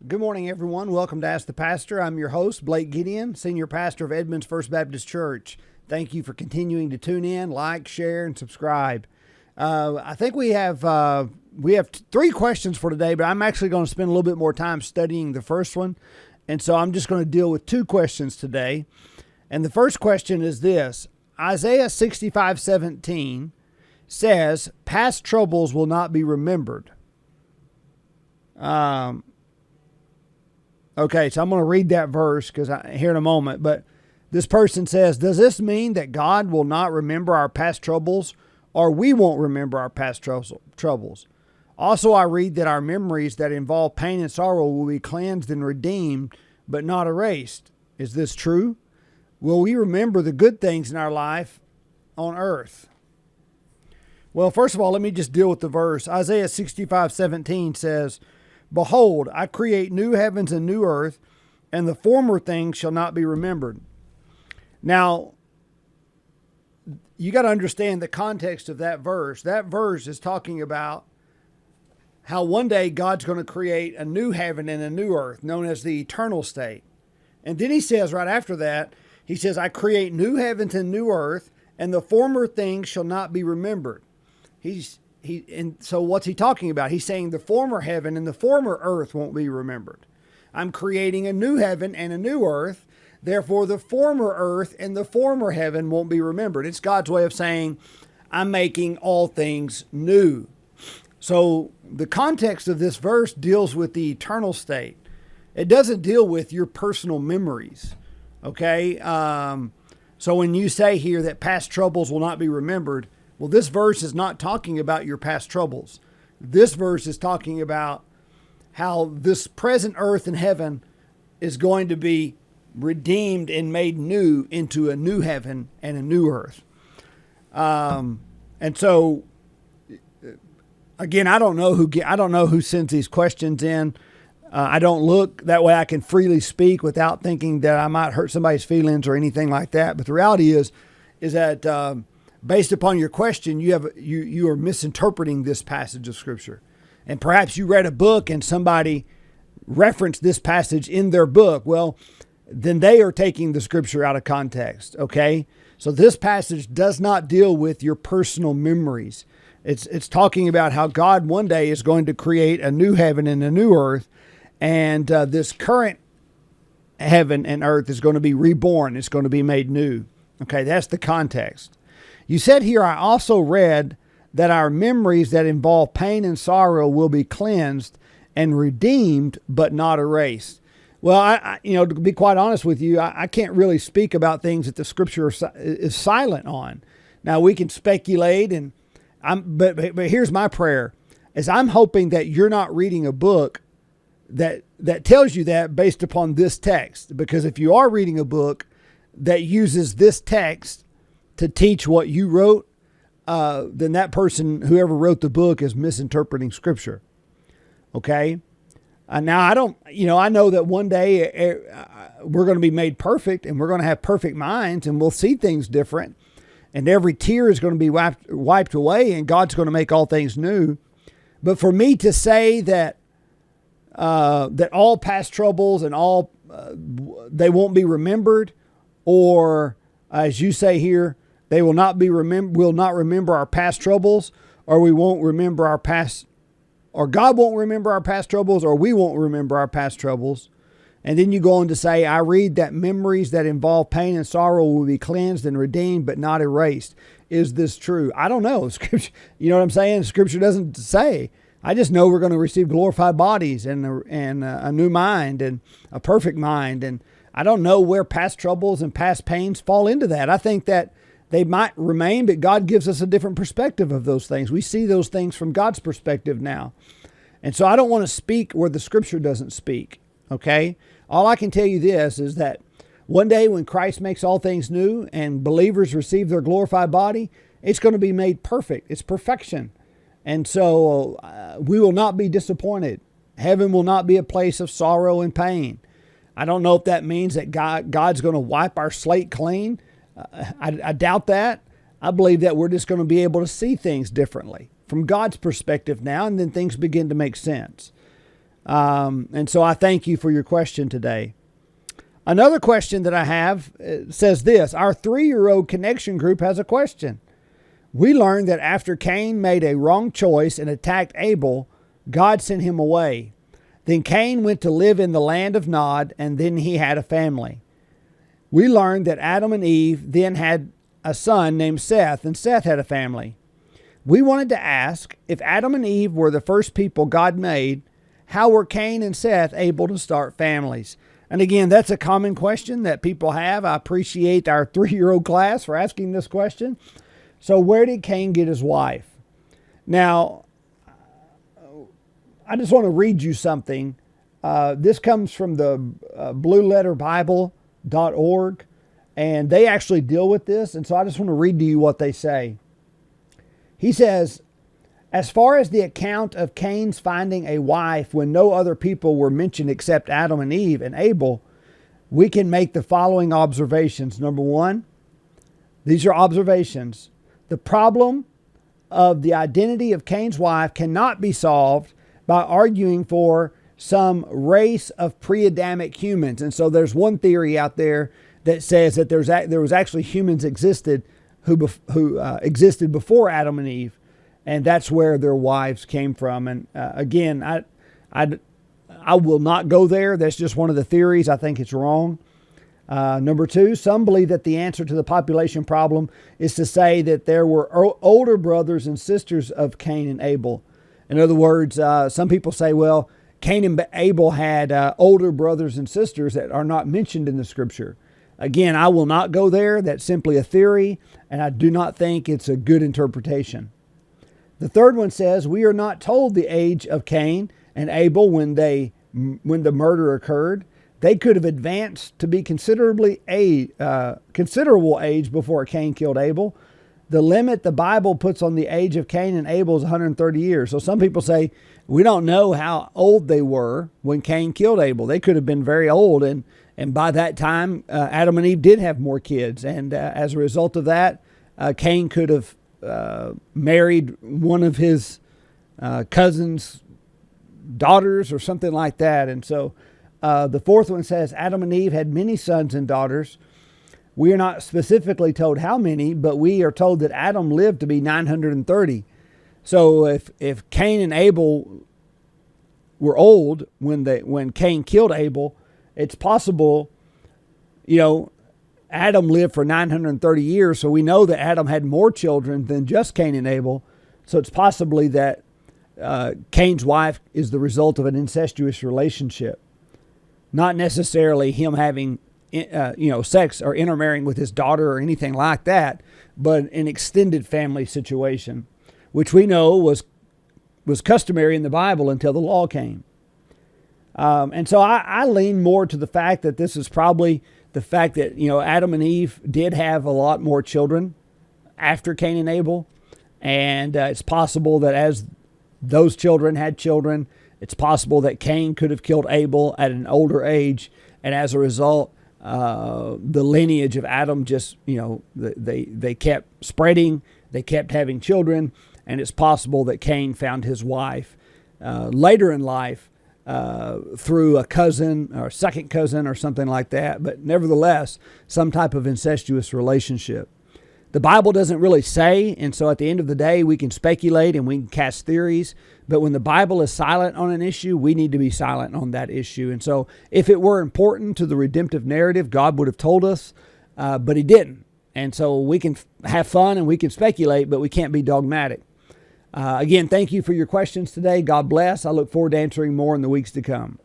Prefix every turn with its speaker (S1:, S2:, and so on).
S1: Good morning, everyone. Welcome to Ask the Pastor. I'm your host, Blake Gideon, Senior Pastor of Edmonds First Baptist Church. Thank you for continuing to tune in, like, share, and subscribe. I think we have three questions for today, but I'm actually going to spend a little bit more time studying the first one. And so I'm just going to deal with two questions today. And the first question is this. Isaiah 65:17 says, past troubles will not be remembered. Okay, so I'm going to read that verse here in a moment. But this person says, does this mean that God will not remember our past troubles, or we won't remember our past troubles? Also, I read that our memories that involve pain and sorrow will be cleansed and redeemed, but not erased. Is this true? Will we remember the good things in our life on earth? Well, first of all, let me just deal with the verse. Isaiah 65:17 says, behold, I create new heavens and new earth, and the former things shall not be remembered. Now, you got to understand the context of that verse. That verse is talking about how one day God's going to create a new heaven and a new earth, known as the eternal state. And then he says right after that, he says, I create new heavens and new earth, and the former things shall not be remembered. And so what's he talking about? He's saying the former heaven and the former earth won't be remembered. I'm creating a new heaven and a new earth. Therefore, the former earth and the former heaven won't be remembered. It's God's way of saying, I'm making all things new. So the context of this verse deals with the eternal state. It doesn't deal with your personal memories. Okay? So when you say here that past troubles will not be remembered, well, this verse is not talking about your past troubles. This verse is talking about how this present earth and heaven is going to be redeemed and made new into a new heaven and a new earth. And so, again, I don't know who sends these questions in. I don't look that way. I can freely speak without thinking that I might hurt somebody's feelings or anything like that. But the reality is that based upon your question, you are misinterpreting this passage of Scripture. And perhaps you read a book and somebody referenced this passage in their book. Well, then they are taking the Scripture out of context, okay? So this passage does not deal with your personal memories. It's talking about how God one day is going to create a new heaven and a new earth, and this current heaven and earth is going to be reborn. It's going to be made new. Okay, that's the context. You said here, I also read that our memories that involve pain and sorrow will be cleansed and redeemed, but not erased. Well, I to be quite honest with you, I can't really speak about things that the Scripture is silent on. Now, we can speculate, but here's my prayer, is I'm hoping that you're not reading a book that tells you that based upon this text. Because if you are reading a book that uses this text to teach what you wrote, then that person, whoever wrote the book, is misinterpreting Scripture. Okay? Now, I know that one day we're going to be made perfect and we're going to have perfect minds and we'll see things different. And every tear is going to be wiped away and God's going to make all things new. But for me to say that all past troubles and all they won't be remembered, or as you say here, they will not remember our past troubles, or we won't remember our past, or God won't remember our past troubles, or we won't remember our past troubles. And then you go on to say, I read that memories that involve pain and sorrow will be cleansed and redeemed, but not erased. Is this true? I don't know. Scripture, you know what I'm saying? Scripture doesn't say. I just know we're going to receive glorified bodies and a new mind and a perfect mind. And I don't know where past troubles and past pains fall into that. I think that they might remain, but God gives us a different perspective of those things. We see those things from God's perspective now. And so I don't want to speak where the Scripture doesn't speak, okay? All I can tell you this is that one day when Christ makes all things new and believers receive their glorified body, it's going to be made perfect. It's perfection. And so we will not be disappointed. Heaven will not be a place of sorrow and pain. I don't know if that means that God's going to wipe our slate clean. I doubt that. I believe that we're just going to be able to see things differently from God's perspective now, and then things begin to make sense. And so I thank you for your question today. Another question that I have says this: our 3-year-old connection group has a question. We learned that after Cain made a wrong choice and attacked Abel, God sent him away. Then Cain went to live in the land of Nod, and then he had a family. We learned that Adam and Eve then had a son named Seth, and Seth had a family. We wanted to ask, if Adam and Eve were the first people God made, how were Cain and Seth able to start families? And again, that's a common question that people have. I appreciate our 3-year-old class for asking this question. So where did Cain get his wife? Now, I just want to read you something. This comes from the blueletterbible.org, and they actually deal with this. And so I just want to read to you what they say. He says, as far as the account of Cain's finding a wife when no other people were mentioned except Adam and Eve and Abel, we can make the following observations. Number one, these are observations. The problem of the identity of Cain's wife cannot be solved by arguing for some race of pre-Adamic humans. And so there's one theory out there that says that there was actually humans existed who existed before Adam and Eve, and that's where their wives came from. And again, I will not go there. That's just one of the theories. I think it's wrong. Number two, some believe that the answer to the population problem is to say that there were older brothers and sisters of Cain and Abel. In other words, some people say, well, Cain and Abel had older brothers and sisters that are not mentioned in the scripture. Again, I will not go there. That's simply a theory, and I do not think it's a good interpretation. The third one says, we are not told the age of Cain and Abel when the murder occurred. They could have advanced to be considerable age before Cain killed Abel. The limit the Bible puts on the age of Cain and Abel is 130 years. So some people say, we don't know how old they were when Cain killed Abel. They could have been very old, and by that time, Adam and Eve did have more kids. And as a result of that, Cain could have married one of his cousin's daughters or something like that. And so the fourth one says, Adam and Eve had many sons and daughters. We are not specifically told how many, but we are told that Adam lived to be 930. So if Cain and Abel were old when Cain killed Abel, it's possible, Adam lived for 930 years. So we know that Adam had more children than just Cain and Abel. So it's possibly that Cain's wife is the result of an incestuous relationship, not necessarily him having sex or intermarrying with his daughter or anything like that, but an extended family situation, which we know was customary in the Bible until the law came. And so I lean more to the fact that this is probably the fact that, Adam and Eve did have a lot more children after Cain and Abel. And it's possible that as those children had children, it's possible that Cain could have killed Abel at an older age. And as a result, the lineage of Adam just, they kept spreading, they kept having children, and it's possible that Cain found his wife later in life through a cousin or second cousin or something like that, but nevertheless, some type of incestuous relationship. The Bible doesn't really say, and so at the end of the day, we can speculate and we can cast theories, but when the Bible is silent on an issue, we need to be silent on that issue. And so if it were important to the redemptive narrative, God would have told us, but he didn't. And so we can have fun and we can speculate, but we can't be dogmatic. Again, thank you for your questions today. God bless. I look forward to answering more in the weeks to come.